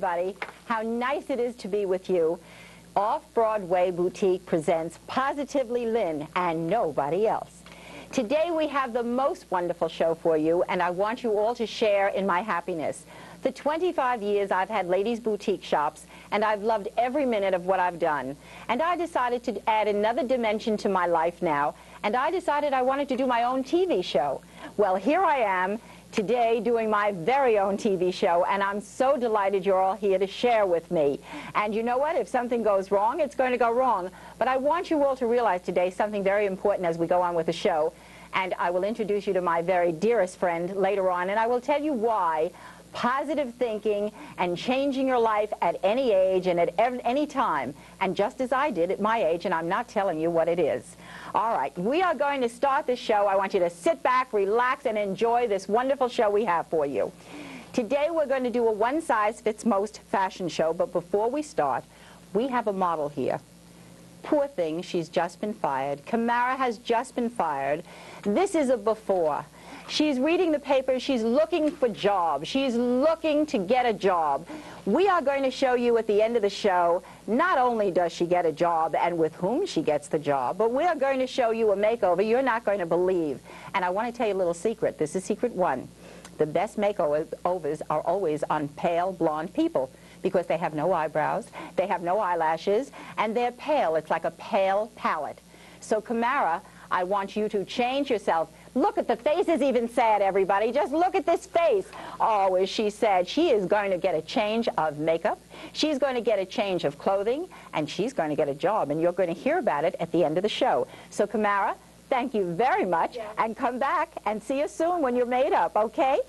everybody. How nice it is to be with you. Off-Broadway Boutique presents Positively Lynn and nobody else. Today we have the most wonderful show for you, and I want you all to share in my happiness. For 25 years I've had ladies' boutique shops, and I've loved every minute of what I've done. And I decided to add another dimension to my life now, and I decided I wanted to do my own TV show. Well, here I am today doing my very own TV show, and I'm so delighted you're all here to share with me. And you know what? If something goes wrong, it's going to go wrong. But I want you all to realize today something very important as we go on with the show. And I will introduce you to my very dearest friend later on, and I will tell you why positive thinking and changing your life at any age and at any time, and just as I did at my age, and I'm not telling you what it is. All right, we are going to start the show. I want you to sit back, relax, and enjoy this wonderful show we have for you. Today we're going to do a one-size-fits-most fashion show, but before we start, we have a model here. Poor thing, she's just been fired. Kamara has just been fired. This is a before. She's reading the paper. She's looking for jobs. She's looking to get a job. We are going to show you at the end of the show, not only does she get a job and with whom she gets the job, but we are going to show you a makeover you're not going to believe. And I want to tell you a little secret. This is secret one. The best makeovers are always on pale blonde people because they have no eyebrows, they have no eyelashes, and they're pale. It's like a pale palette. So Kamara, I want you to change yourself. Look at the face is even sad, everybody. Just look at this face. Oh, as she said, she is going to get a change of makeup. She's going to get a change of clothing, and she's going to get a job, and you're going to hear about it at the end of the show. So, Kamara, thank you very much, and come back and see us soon when you're made up, okay?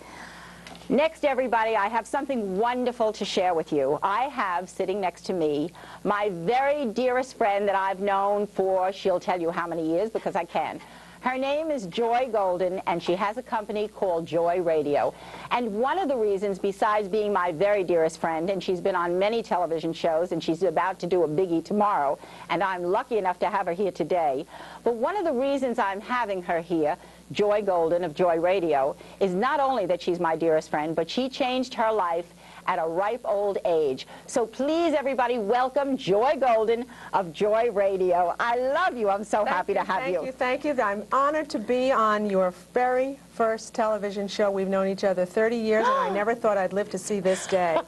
Next, everybody, I have something wonderful to share with you. I have sitting next to me my very dearest friend that I've known for, she'll tell you how many years because I can. Her name is Joy Golden, and she has a company called Joy Radio. And one of the reasons, besides being my very dearest friend, and she's been on many television shows, and she's about to do a biggie tomorrow, and I'm lucky enough to have her here today, but one of the reasons I'm having her here, Joy Golden of Joy Radio, is not only that she's my dearest friend, but she changed her life at a ripe old age. So please, everybody, welcome Joy Golden of Joy Radio. I love you. I'm so happy to have you. Thank you. I'm honored to be on your very first television show. We've known each other 30 years, and I never thought I'd live to see this day.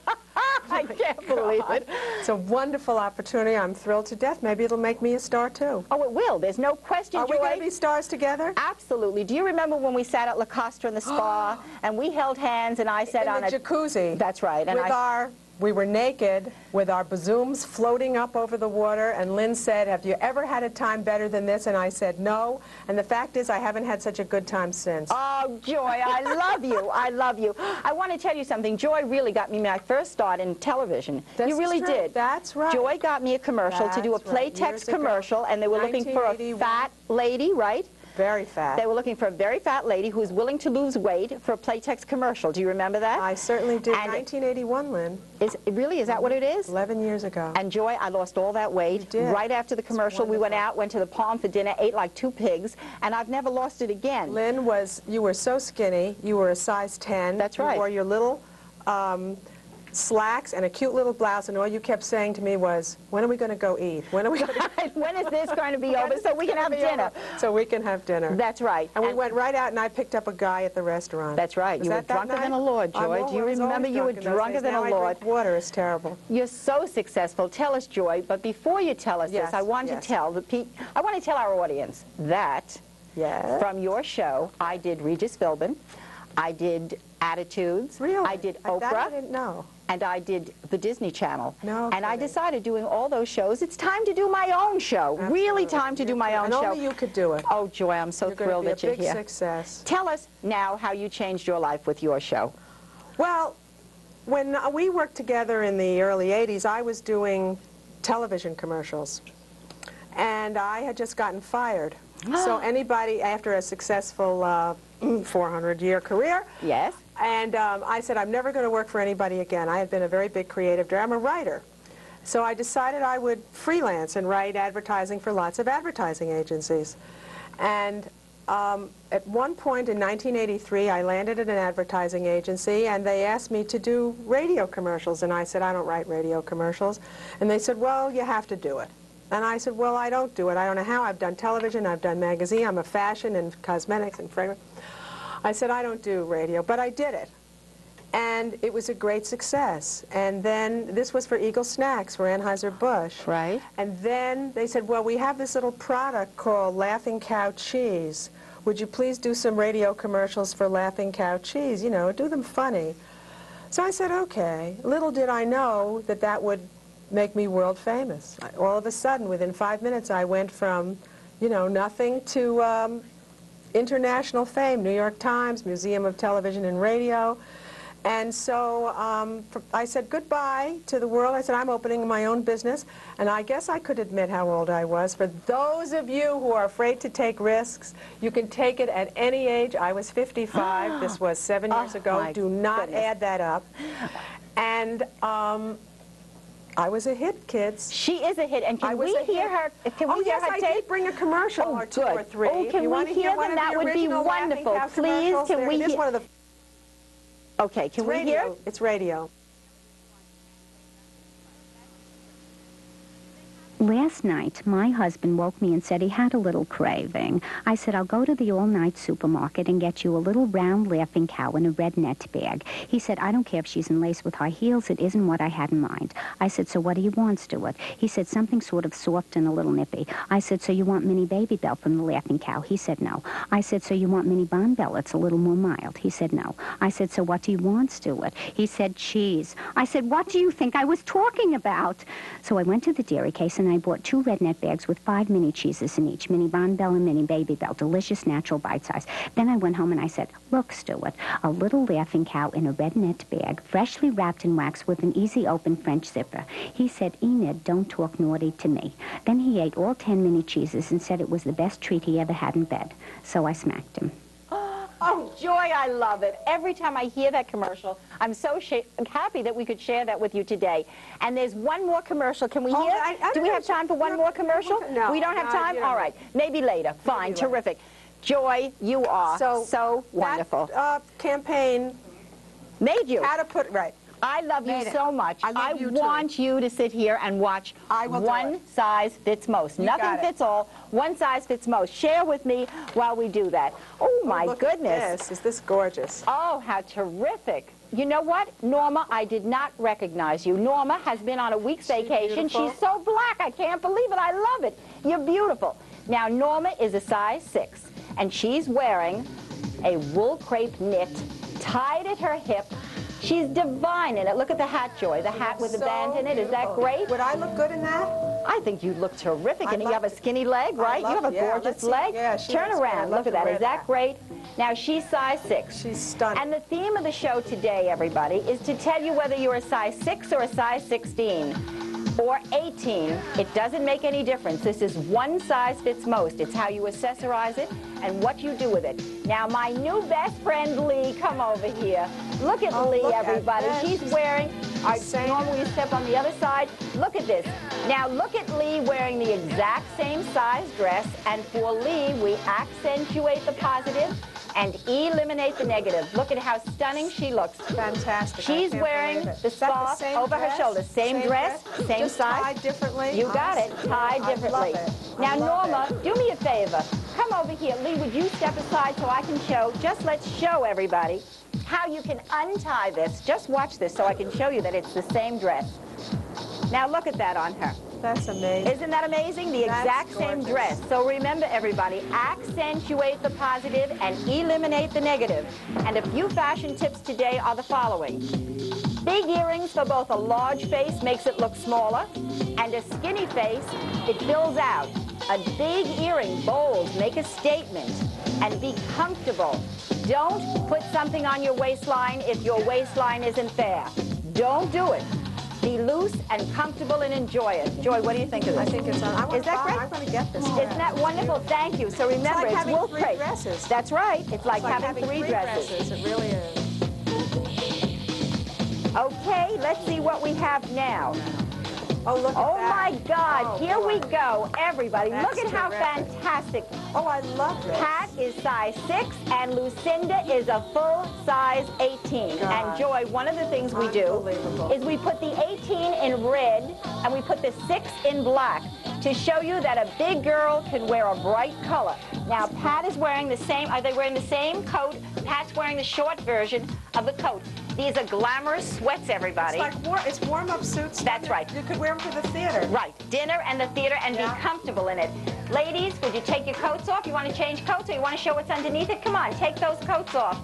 I can't believe it. It's a wonderful opportunity. I'm thrilled to death. Maybe it'll make me a star, too. Oh, it will. There's no question, Are we going to be stars together? Absolutely. Do you remember when we sat at La Costa in the spa, and we held hands, and I said in the jacuzzi. That's right. And we were naked with our bazooms floating up over the water, and Lynn said, have you ever had a time better than this? And I said, no. And the fact is, I haven't had such a good time since. Oh, Joy, I love you. I love you. I want to tell you something. Joy really got me my first start in television. You really did. That's right. Joy got me a commercial to do a Playtex commercial, and they were looking for a fat lady, right? Very fat. They were looking for a very fat lady who was willing to lose weight for a Playtex commercial. Do you remember that? I certainly do. 1981, Lynn. Really? Is that what it is? 11 years ago. And Joy, I lost all that weight. You did. Right after the commercial, we went out, went to the Palm for dinner, ate like 2 pigs, and I've never lost it again. Lynn, you were so skinny. You were a size 10. That's right. You wore your little slacks and a cute little blouse, and all you kept saying to me was, when are we going to go eat? When are we going to When is this going to be over so we can have dinner? So we can have dinner. That's right. And we went right out, and I picked up a guy at the restaurant. That's right. You were drunker than a lord, Joy. Do you remember you were drunker than a lord? Now I drink water. It's terrible. You're so successful. Tell us, Joy, but before you tell us this, I want to tell our audience that from your show, I did Regis Philbin, I did Attitudes, really? I did Oprah. That I didn't know. And I did the Disney Channel. No and I decided doing all those shows, it's time to do my own show. Absolutely. Really time to do my own show. And only you could do it. Oh, Joy, I'm so thrilled that you're here. You're going to be a big success. Tell us now how you changed your life with your show. Well, when we worked together in the early 80s, I was doing television commercials. And I had just gotten fired. So anybody, after a successful 400-year career, yes. And I said, I'm never going to work for anybody again. I had been a very big creative director. I'm a writer. So I decided I would freelance and write advertising for lots of advertising agencies. And at one point in 1983, I landed at an advertising agency, and they asked me to do radio commercials, and I said, I don't write radio commercials. And they said, well, you have to do it. And I said, well, I don't do it. I don't know how. I've done television, I've done magazine, I'm a fashion and cosmetics and fragrance. I said, I don't do radio, but I did it. And it was a great success. And then this was for Eagle Snacks, for Anheuser-Busch. Right. And then they said, well, we have this little product called Laughing Cow Cheese. Would you please do some radio commercials for Laughing Cow Cheese? You know, do them funny. So I said, okay. Little did I know that that would make me world famous. All of a sudden, within 5 minutes, I went from, you know, nothing to international fame, New York Times, Museum of Television and Radio. And so I said goodbye to the world. I said, I'm opening my own business. And I guess I could admit how old I was. For those of you who are afraid to take risks, you can take it at any age. I was 55. This was 7 years ago. Do not add that up. And I was a hit, kids. She is a hit, and can we hear her? Can we hear her I tape? did bring a commercial or two or three. Oh, can we hear them? That would be wonderful. Please, can we hear? Okay, can we hear? It's radio. Last night, my husband woke me and said he had a little craving. I said, I'll go to the all-night supermarket and get you a little round laughing cow in a red net bag. He said, I don't care if she's in lace with high heels. It isn't what I had in mind. I said, so what do you want to it? He said, something sort of soft and a little nippy. I said, so you want Mini Baby Bell from the Laughing Cow? He said, no. I said, so you want Mini Bon Bell? It's a little more mild. He said, no. I said, so what do you want to it? He said, cheese. I said, what do you think I was talking about? So I went to the dairy case and I bought 2 red net bags with 5 mini cheeses in each, Mini Bon Bell and Mini Baby Bell, delicious, natural, bite size. Then I went home and I said, look, Stuart, a little Laughing Cow in a red net bag, freshly wrapped in wax with an easy open French zipper. He said, Enid, don't talk naughty to me. Then he ate all 10 mini cheeses and said it was the best treat he ever had in bed. So I smacked him. Oh, Joy, I love it. Every time I hear that commercial, I'm so happy that we could share that with you today. And there's one more commercial. Can we hear? Do we have time for one more commercial? No. We don't have time? All right. Maybe later. Fine. Maybe terrific. Joy, you are so wonderful. That campaign made you. Right. I love you so much. I want you to sit here and watch One Size Fits Most. Nothing fits all. One size fits most. Share with me while we do that. Oh, my goodness. Is this gorgeous? Oh, how terrific. You know what, Norma, I did not recognize you. Norma has been on a week's vacation. Beautiful? She's so black. I can't believe it. I love it. You're beautiful. Now, Norma is a size 6, and she's wearing a wool crepe knit tied at her hip. She's divine in it. Look at the hat, Joy. The hat with the band in it. Is that great? Would I look good in that? I think you look terrific. And you have a skinny leg, right? You have a gorgeous leg. Yeah, Turn around. Look at that. Is that great? Now, she's size 6. She's stunning. And the theme of the show today, everybody, is to tell you whether you're a size 6 or a size 16. Or 18, it doesn't make any difference. This is one size fits most. It's how you accessorize it and what you do with it. Now, my new best friend, Lee, come over here. Look at Lee, everybody. She's wearing, normally you step on the other side. Look at this. Now, look at Lee wearing the exact same size dress. And for Lee, we accentuate the positive and eliminate the negative. Look at how stunning she looks. Fantastic. She's wearing the scarf over her shoulder. Same dress, same size. Tied differently. You got it. Tied differently. Now, Norma, do me a favor. Come over here. Lee, would you step aside so I can show? Just let's show everybody how you can untie this. Just watch this so I can show you that it's the same dress. Now, look at that on her. That's amazing. Isn't that amazing? The exact same dress. So remember, everybody, accentuate the positive and eliminate the negative. And a few fashion tips today are the following. Big earrings for both a large face makes it look smaller, and a skinny face, it fills out. A big earring, bold, make a statement, and be comfortable. Don't put something on your waistline if your waistline isn't there. Don't do it. Be loose and comfortable and enjoy it. Joy, what do you think of this? I think it's on. Is that great? I'm going to get this. Isn't that wonderful? Thank you. So remember, it's wool like having crepe. 3 dresses. That's right. It's like having three dresses. It really is. Okay, let's see what we have now. Oh, look at Oh that. my God, Oh, here we boy. go, everybody. That's Look at how terrific. fantastic. Oh, I love this. Pat is size 6, and Lucinda is a full size 18. God. And Joy, one of the things we do Unbelievable. is we put the 18 in red, and we put the 6 in black to show you that a big girl can wear a bright color. Now, Pat is wearing the same, are they wearing the same coat? Pat's wearing the short version of the coat. These are glamorous sweats, everybody. It's warm-up suits. That's right. You could wear them to the theater. Right, dinner and the theater, and Yeah. be comfortable in it. Ladies, would you take your coats off? You want to change coats, or you want to show what's underneath it? Come on, take those coats off.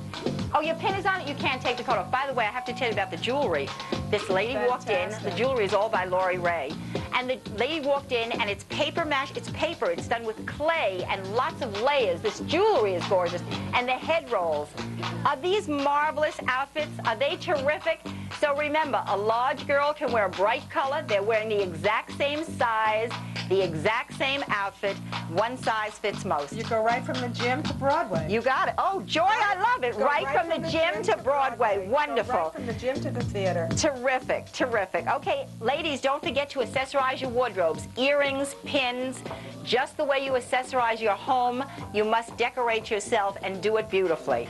Oh, your pin is on it? You can't take the coat off. By the way, I have to tell you about the jewelry. This lady walked in. The jewelry is all by Lori Ray. And the lady walked in, and it's paper mache. It's paper. It's done with clay and lots of layers. This jewelry is gorgeous. And the head rolls. Are these marvelous outfits? Are they terrific? So remember, a large girl can wear a bright color. They're wearing the exact same size, the exact same outfit. One size fits most. You go right from the gym to Broadway. You got it. Oh, Joy, I love it. Go Right from the gym to Broadway. Go Wonderful. right from the gym to the theater. Terrific, terrific. Okay, ladies, don't forget to accessorize your wardrobes. Earrings, pins, just the way you accessorize your home, you must decorate yourself and do it beautifully.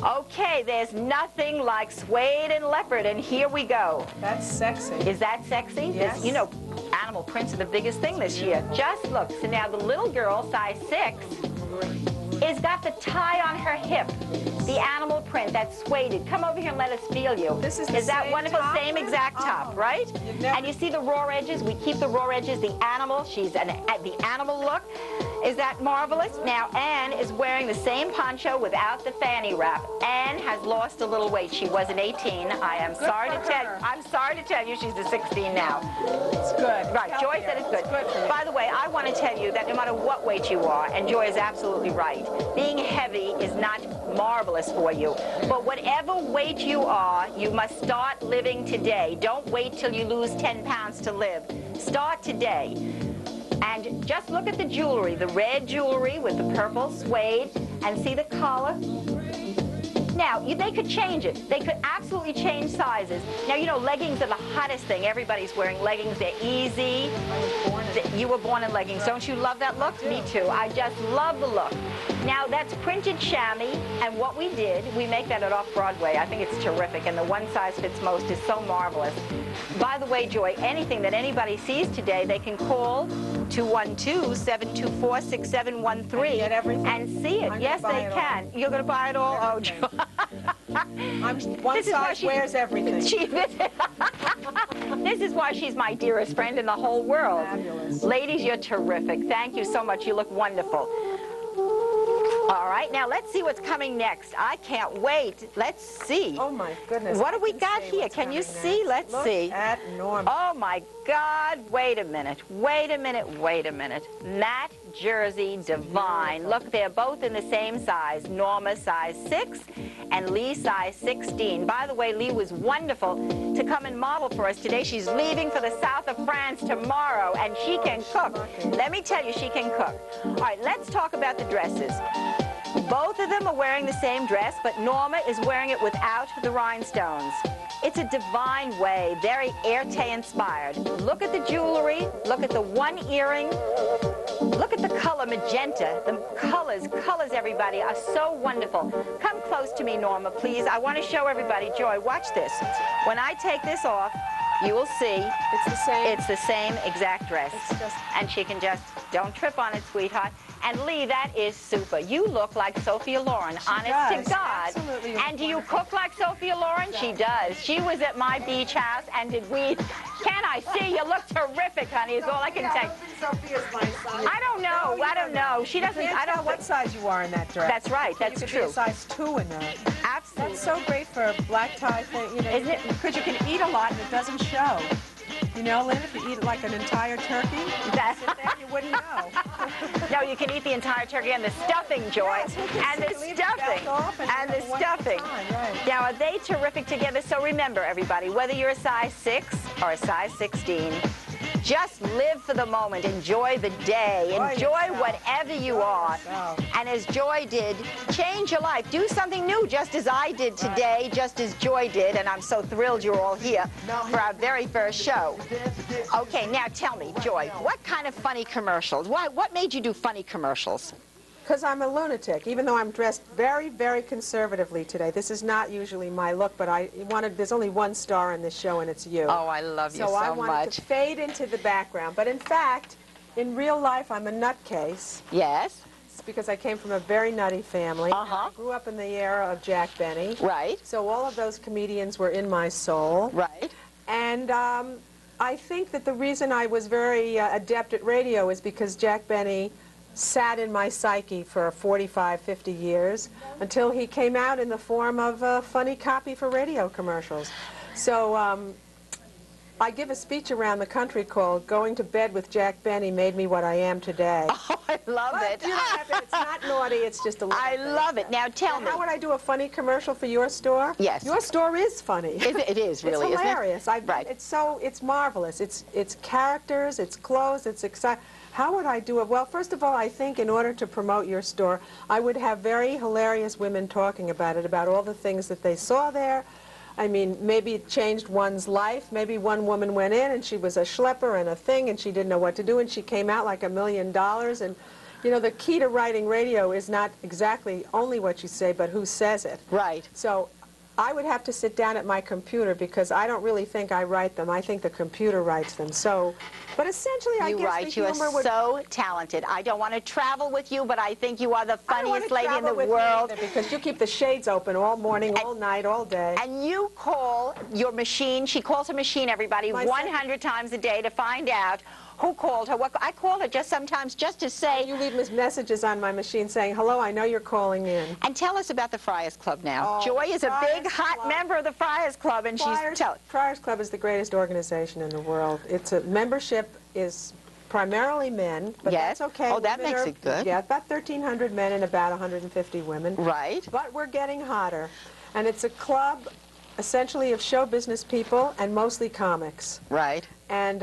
Okay, there's nothing like suede and leopard, and here we go. That's sexy. Is that sexy? Yes. You know, animal prints are the biggest thing this year. Just look. So now the little girl, size 6, is got the tie on her hip. The animal print, that's suede. Come over here and let us feel you. This is the that same wonderful? top? Same exact top, Oh, right? you've never- And you see the raw edges? We keep the raw edges. The animal, she's the animal look. Is that marvelous? Now, Anne is wearing the same poncho without the fanny wrap. Anne has lost a little weight. She was an 18. I am sorry to for tell her. I'm sorry to tell you she's a 16 now. It's good. Right, Joy said it's good. for you. By the way, I want to tell you that no matter what weight you are, and Joy is absolutely right, being heavy is not marvelous for you. But whatever weight you are, you must start living today. Don't wait till you lose 10 pounds to live. Start today. And just look at the jewelry, the red jewelry with the purple suede, and see the collar. Now, they could change it. They could absolutely change sizes. Now, you know, leggings are the hottest thing. Everybody's wearing leggings. They're easy. You were born in leggings. Don't you love that look? Me too. I just love the look. Now, that's printed chamois, and what we did, we make that at Off-Broadway. I think it's terrific, and the one size fits most is so marvelous. By the way, Joy, anything that anybody sees today, they can call 212-724-6713 And get everything. and see it. I'm Yes, gonna buy they it can. all. You're going to buy it all? Oh, Everything. Joy. One This is why size wears everything. This is why she's my dearest friend in the whole world. Fabulous. Ladies, you're terrific. Thank you so much. You look wonderful. All right, now let's see what's coming next. I can't wait. Let's see. Oh my goodness. What do I we can got see here? what's Can you coming see? next. Let's Look see. at Norma. Oh my God, wait a minute. Wait a minute, wait a minute. Matte Jersey Divine. Look, they're both in the same size. Norma size 6 and Lee size 16. By the way, Lee was wonderful to come and model for us today. She's leaving for the south of France tomorrow, and she can cook. Let me tell you, she can cook. All right, let's talk about the dresses. Both of them are wearing the same dress, but Norma is wearing it without the rhinestones. It's a divine way, very Erte inspired. Look at the jewelry, look at the one earring, look at the color magenta. The colors, everybody, are so wonderful. Come close to me, Norma, please. I want to show everybody. Joy, watch this. When I take this off, you will see it's the same exact dress. And she can just, don't trip on it, sweetheart. And Lee, that is super. You look like Sophia Loren, honest to God. Absolutely. And do you cook like Sophia Loren? She does. She was at my beach house, and can I see? You look terrific, honey, is all I can say. Sophia's my size. I don't know. I don't know. She doesn't, I don't know what size you are in that dress. That's right. That's you could true. be a size 2 in that. Absolutely. That's so great for a black tie thing, you know, Isn't it? because you can eat a lot and it doesn't show. You know, Lynn, if you eat like an entire turkey, you sit there, you wouldn't know. No, you can eat the entire turkey and the stuffing, Joy. Yes, you can And the leave the back stuffing. off and And the have a wonderful stuffing. time, right. Now, are they terrific together? So remember, everybody, whether you're a size 6 or a size 16, Just live for the moment. Enjoy the day. Enjoy whatever you are. And as Joy did, change your life. Do something new, just as I did today, just as Joy did. And I'm so thrilled you're all here for our very first show. Okay, now tell me, Joy, what kind of funny commercials? What made you do funny commercials? Because I'm a lunatic, even though I'm dressed very, very conservatively today. This is not usually my look, but there's only one star in this show, and it's you. Oh, I love you so much. So I wanted to fade into the background. But in fact, in real life, I'm a nutcase. Yes. It's because I came from a very nutty family. I grew up in the era of Jack Benny. Right. So all of those comedians were in my soul. Right. And I think that the reason I was very adept at radio is because Jack Benny sat in my psyche for 45, 50 years until he came out in the form of funny copy for radio commercials. So I give a speech around the country called "Going to Bed with Jack Benny Made Me What I Am Today." Oh, I love it. You know, it's not naughty, it's just a little I love it. Now tell me. How would I do a funny commercial for your store? Yes. Your store is funny. It is really, it's hilarious. Isn't it? Right. It's marvelous. It's characters, it's clothes, it's exciting. How would I do it? Well, first of all, I think in order to promote your store, I would have very hilarious women talking about it, about all the things that they saw there. I mean, maybe it changed one's life. Maybe one woman went in and she was a schlepper and a thing and she didn't know what to do and she came out like $1 million. And, you know, the key to writing radio is not exactly only what you say, but who says it. Right. So I would have to sit down at my computer because I don't really think I write them. I think the computer writes them. So, but essentially, I guess the humor You are so talented. I don't want to travel with you, but I think you are the funniest lady in the world. Because you keep the shades open all morning, all night, all day. And you call your machine, she calls her machine, everybody, 100 times a day to find out who called her. I call her just sometimes just to say... You leave messages on my machine saying, hello, I know you're calling in. And tell us about the Friars Club now. Joy is a big, hot member of the Friars Club, and Friars Club is the greatest organization in the world. Its membership is primarily men, but that's okay. Oh, that makes it good. Yeah, about 1,300 men and about 150 women. Right. But we're getting hotter. And it's a club essentially of show business people and mostly comics. Right. And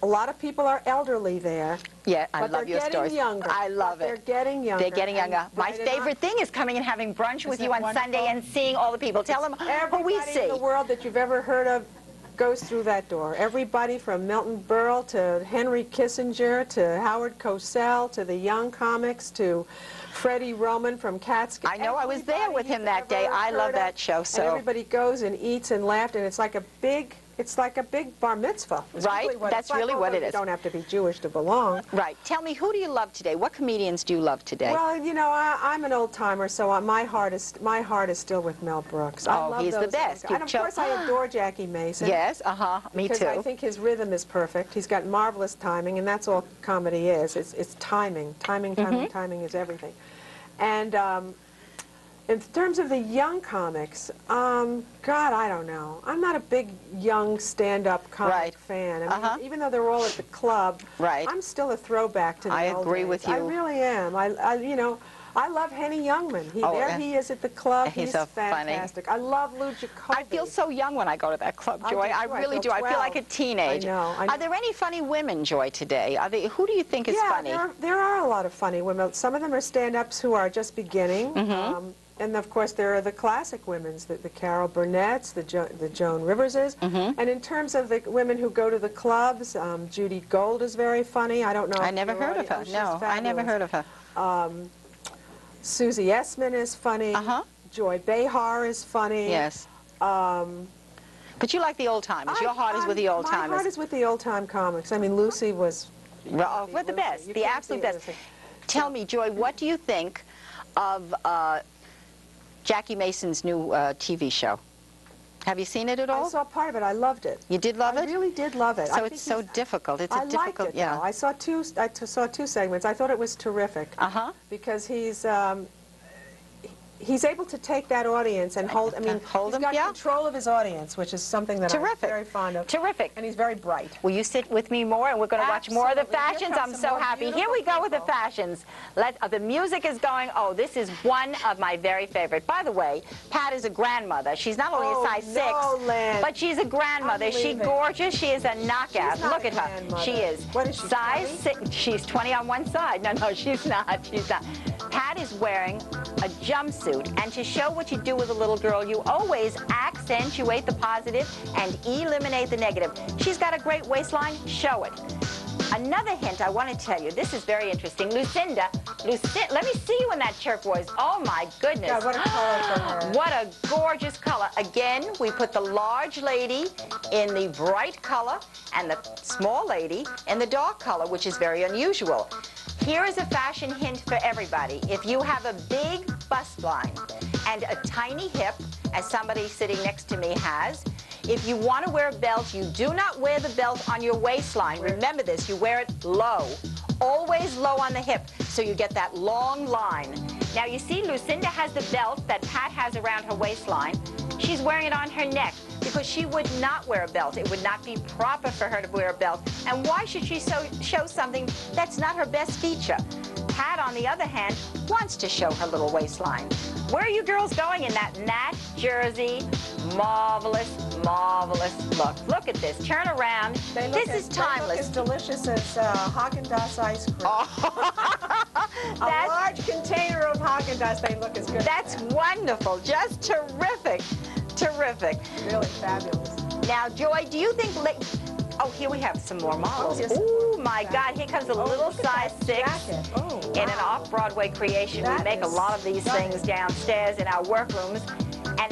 a lot of people are elderly there. Yeah, I love your stories. Younger. I love it. They're getting younger. They're getting younger. My favorite thing is coming and having brunch with you on Sunday and seeing all the people. Tell them who we see. Everybody in the world that you've ever heard of goes through that door. Everybody from Milton Berle to Henry Kissinger to Howard Cosell to the young comics to Freddie Roman from Catskill. I know, I was there with him that day. I love that show. So and everybody goes and eats and laughs, and it's like a big bar mitzvah. Right, that's really what it is. You don't have to be Jewish to belong. Right. Tell me, who do you love today? What comedians do you love today? Well, you know, I'm an old timer, so my heart is still with Mel Brooks. I love he's the best. And of course, I adore Jackie Mason. Yes, me too. Because I think his rhythm is perfect. He's got marvelous timing, and that's all comedy is. It's timing. Timing is everything. And in terms of the young comics, God, I don't know. I'm not a big young stand-up comic fan. I mean, even though they're all at the club, I'm still a throwback to the old days. I agree with you. I really am. You know, I love Henny Youngman. There he is at the club. He's so fantastic. Funny. I love Lou Jacoby. I feel so young when I go to that club, Joy. I really do. I feel like a teenager. I know. Are there any funny women, Joy, today? Who do you think is funny? Yeah, there are a lot of funny women. Some of them are stand-ups who are just beginning. And of course, there are the classic women, the Carol Burnett's, the Joan Riverses. And in terms of the women who go to the clubs, Judy Gold is very funny. I don't know. I never heard of her. No, I never heard of her. Susie Essman is funny. Joy Behar is funny. Yes. But you like the old timers. Your heart is with the old timers. My heart is with the old time comics. I mean, Lucy was. Well, the best, the absolute best. Tell me, Joy, what do you think of Jackie Mason's new TV show? Have you seen it at all? I saw part of it. I loved it. You did love it? I really did love it. So it's so difficult. It's a difficult. Yeah. I saw two segments. I thought it was terrific. Because he's able to take that audience and hold, I mean, Hold he's him, got yeah. control of his audience, which is something that I'm Terrific. very fond of. Terrific. And he's very bright. Will you sit with me more, and we're going to watch more of the Absolutely. Here fashions? comes I'm some so more happy. Here we go with the fashions. The music is going. Oh, this is one of my very favorite. By the way, Pat is a grandmother. She's not only a size 6, Lynn. but she's a grandmother. She's gorgeous. She is a knockout. She's not Look a at her. grandmother. She is. What is she, Size 20? 6. She's 20 on one side. No, she's not. She's not. Pat is wearing a jumpsuit, and to show what you do with a little girl, you always accentuate the positive and eliminate the negative. She's got a great waistline. Show it. Another hint I want to tell you, this is very interesting. Lucinda, let me see you in that turquoise. Oh my goodness. God, what a color for her. What a gorgeous color. Again, we put the large lady in the bright color and the small lady in the dark color, which is very unusual. Here is a fashion hint for everybody. If you have a big bust line and a tiny hip, as somebody sitting next to me has, if you want to wear a belt, you do not wear the belt on your waistline. Remember this, you wear it low. Always low on the hip, so you get that long line. Now you see Lucinda has the belt that Pat has around her waistline. She's wearing it on her neck because she would not wear a belt. It would not be proper for her to wear a belt. And why should she show something that's not her best feature? Pat, on the other hand, wants to show her little waistline. Where are you girls going in that Nat jersey? Marvelous, marvelous look. Look at this. Turn around. This is timeless. They look as delicious as Haagen-Dazs ice cream. Oh. A large container of Haagen-Dazs, they look as good. That's wonderful. Just terrific. Terrific. Really fabulous. Now, Joy, do you think... Oh, here we have some more models. yes. Oh, my God. Here comes a little size 6 in an off-Broadway creation. We make a lot of these things downstairs in our workrooms.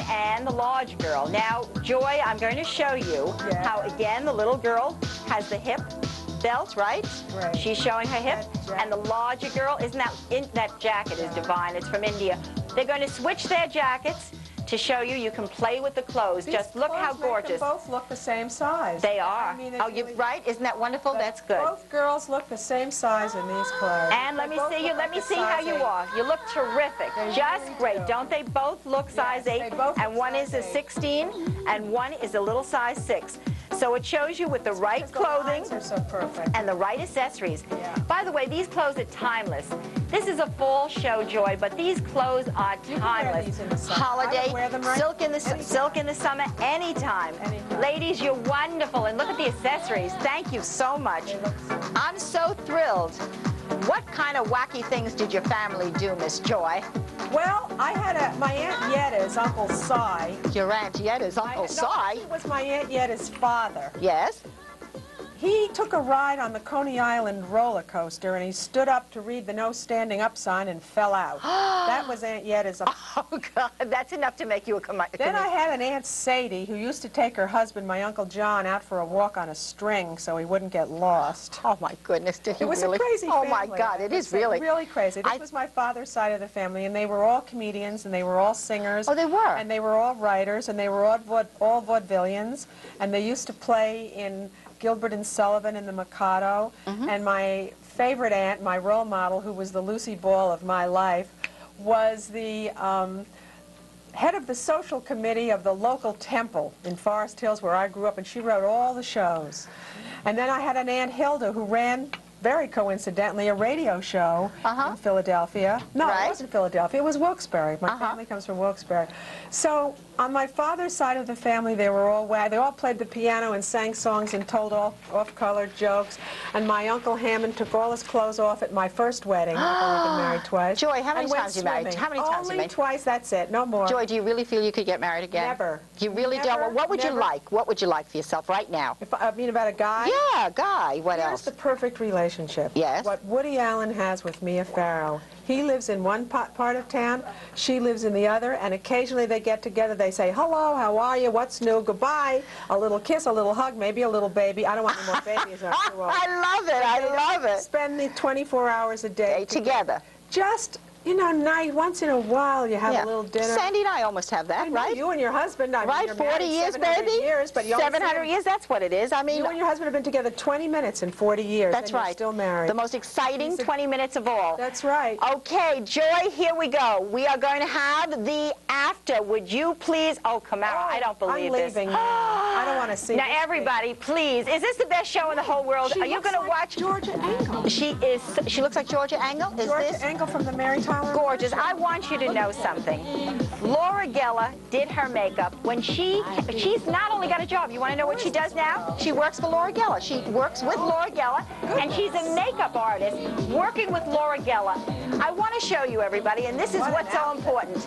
And the large girl. Now, Joy, I'm going to show you how, again, the little girl has the hip belt, right? Right. She's showing her hip. And the larger girl, that jacket is divine. It's from India. They're going to switch their jackets to show you can play with the clothes. Just look how gorgeous. They both look the same size. They are. I mean, You're right? Isn't that wonderful? That's good. Both girls look the same size in these clothes. And let me see you. Let me see how you are. You look terrific. Just really great. do. Don't they both look size 8? they both And look one is size a 8. 16, and one is a little size 6. So it shows you with the right Because the clothing lines are so perfect. and the right accessories. Yeah. By the way, these clothes are timeless. This is a fall show, Joy, but these clothes are You can wear timeless. these in the summer. I Holiday, would wear them right silk in the anytime. silk in the summer, anytime. Anytime. Ladies, you're wonderful, and look at the accessories. Thank you so much. I'm so thrilled. What kind of wacky things did your family do, Miss Joy? Well, I had my Aunt Yetta's Uncle Si. Your Aunt Yetta's Uncle Si? No, he was my Aunt Yetta's father. Yes? He took a ride on the Coney Island roller coaster, and he stood up to read the no standing up sign and fell out. That was Aunt Yetta's. Oh, God, that's enough to make you a Then I had an Aunt Sadie who used to take her husband, my Uncle John, out for a walk on a string so he wouldn't get lost. Oh, my goodness, did he It was really? a crazy Oh, family. my God, it is really. Really crazy. This was my father's side of the family, and they were all comedians, and they were all singers. Oh, they were? And they were all writers, and they were all vaudevillians, and they used to play in Gilbert and Sullivan and the Mikado. And my favorite aunt, my role model, who was the Lucy Ball of my life, was the head of the social committee of the local temple in Forest Hills where I grew up, and she wrote all the shows. And then I had an Aunt Hilda who ran, very coincidentally, a radio show in Philadelphia. No, it wasn't Philadelphia. It was Wilkes-Barre. My family comes from Wilkes-Barre. So on my father's side of the family, they all played the piano and sang songs and told off-colored jokes. And my Uncle Hammond took all his clothes off at my first wedding. I've only been married twice. Joy, how many and went times you married? swimming. How many times you Only married? twice, that's it. No more. Joy, do you really feel you could get married again? Never. You really Never, don't? Well, what would you never. like? What would you like for yourself right now? I mean about a guy? Yeah, guy. What Here's else? the perfect relationship. Yes. What Woody Allen has with Mia Farrow. He lives in one part of town, she lives in the other, and occasionally they get together, they say, hello, how are you, what's new, goodbye, a little kiss, a little hug, maybe a little baby. I don't want any more babies. I'm too old. I love it. I love it. Spend the 24 hours a day Together. Just, You know, night, once in a while you have a little dinner. Sandy and I almost have that, I know, right? you and your husband, I mean, Right, you're 40 married years, 700 baby? years, but you only 700 see- years, that's what it is. I mean, You and your husband have been together 20 minutes in 40 years. that's and you're right. still married. The most exciting 20 minutes of all. That's right. Okay, Joy, here we go. We are going to have the after. Would you please? Oh, Kamara, I don't believe I'm this. leaving now. I don't want to see Now, this everybody, please. Is this the best show in the whole world? She Are you looks going to like watch? Georgia Engel. She looks like Georgia Engel? Is Georgia this? Engel from the Mary Tyler. Gorgeous. I want you to know something. Laura Geller did her makeup when she's not only got a job. You want to know what she does now? She works for Laura Geller. She works with Laura Geller, and she's a makeup artist working with Laura Geller. I want to show you, everybody, and this is what's so important.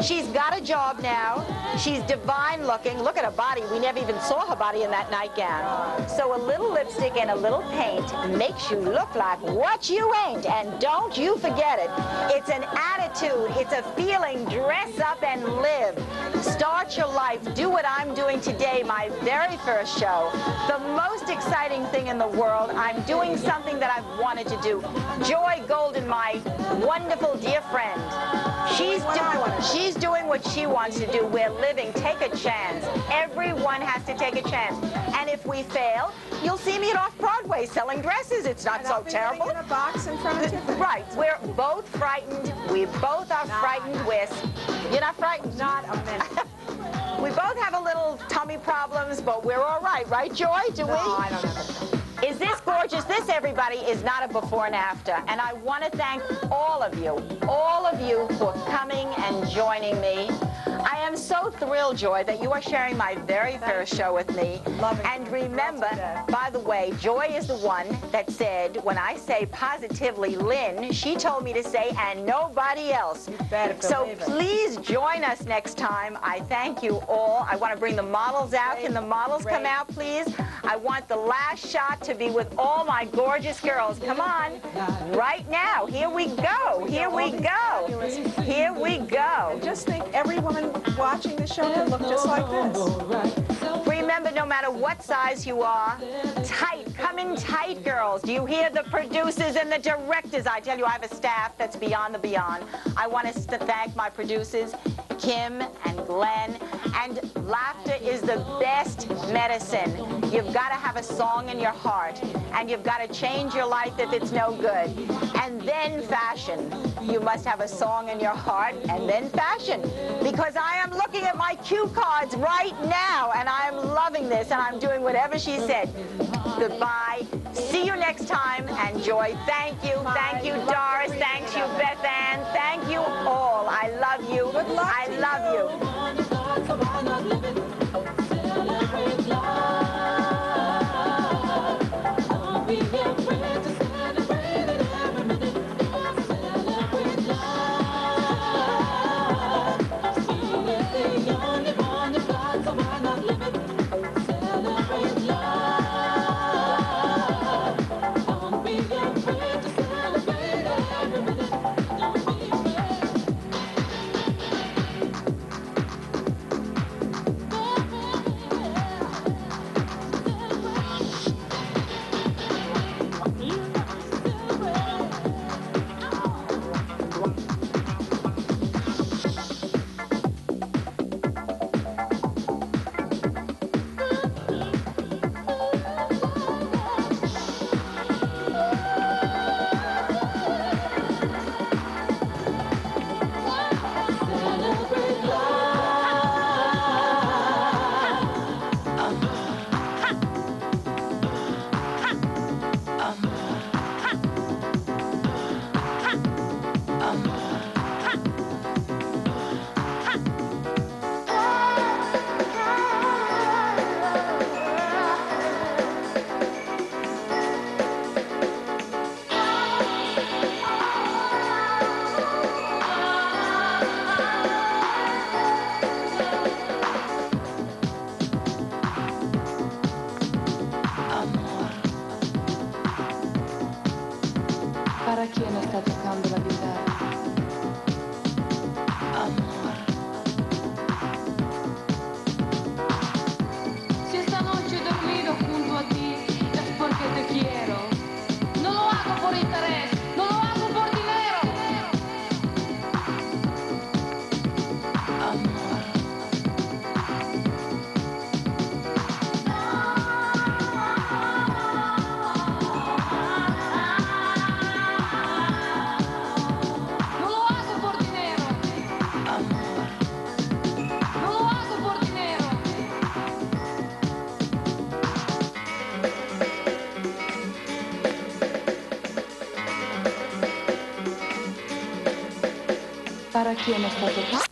She's got a job now. She's divine looking. Look at her body. We never even saw her body in that nightgown. So a little lipstick and a little paint makes you look like what you ain't, and don't you forget it. It's an attitude. It's a feeling. Dress up and live. Start your life. Do what I'm doing today, my very first show. The most exciting thing in the world. I'm doing something that I've wanted to do. Joy Golden, my wonderful dear friend. She's doing what she wants to do. We're living. Take a chance. Everyone has to take a chance. And if we fail, you'll see me at Off-Broadway selling dresses. It's not so terrible. In a box in front of you. Right. We're both frightened. We both are frightened. You're not frightened? Not a minute. We both have a little tummy problems, but we're all right. Right, Joy? Do we? No, I don't have it. Is this gorgeous? This, everybody, is not a before and after. And I want to thank all of you for coming and joining me. I am so thrilled, Joy, that you are sharing my very first show with me. Love it. And remember, by the way, Joy is the one that said, when I say Positively Lynn, she told me to say, and nobody else. You better So believe it. please join us next time. I thank you all. I want to bring the models out. Can the models come out, please? I want the last shot to be with all my gorgeous girls. Come on. Right now. Here we go. Here we go. Here we go. Just think, every woman watching the show can look just like this. Remember, no matter what size you are, tight. Come in tight, girls. Do you hear the producers and the directors? I tell you, I have a staff that's beyond the beyond. I want to thank my producers, Kim and Glenn. And laughter is the best medicine. You've got to have a song in your heart, and you've got to change your life if it's no good. And then fashion. You must have a song in your heart, and then fashion. Because I am looking at my cue cards right now, and I'm loving this, and I'm doing whatever she said. Goodbye. See you next time, and Joy, thank you. Thank you, Doris. Thank you, Beth Ann. Thank you all. I love you. Good luck I to love you. para quienes nosotros